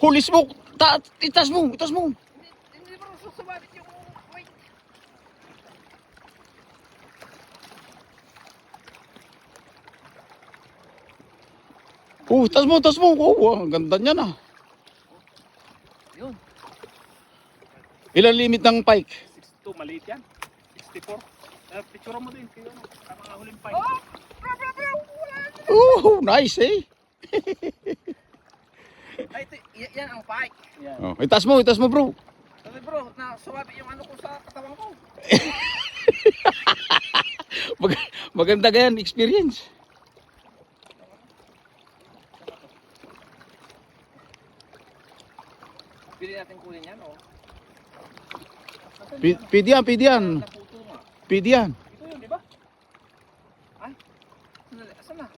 Holy smoke! Itas mo! Itas mo! Hindi bro, susumabit yung weight. Itas mo! Itas mo! Ang ganda niya na. Yun. Ilan limit ng pike? 62, maliit yan. 64. Picture mo din. Kayo, ano, mga huling pike. Oh! Bro, bro, bro! Wala. Nice eh! Ay, ito, yan ang pike. Yan. Itas mo bro! Sabi bro, na sumabit yung ano ko sa katawan ko. Maganda ganyan, experience. Pili natin kunin yan, oh. Pwede yan. Naputo nga. Pwede yan. Ito yun, di ba? Ay, sandali, asan na?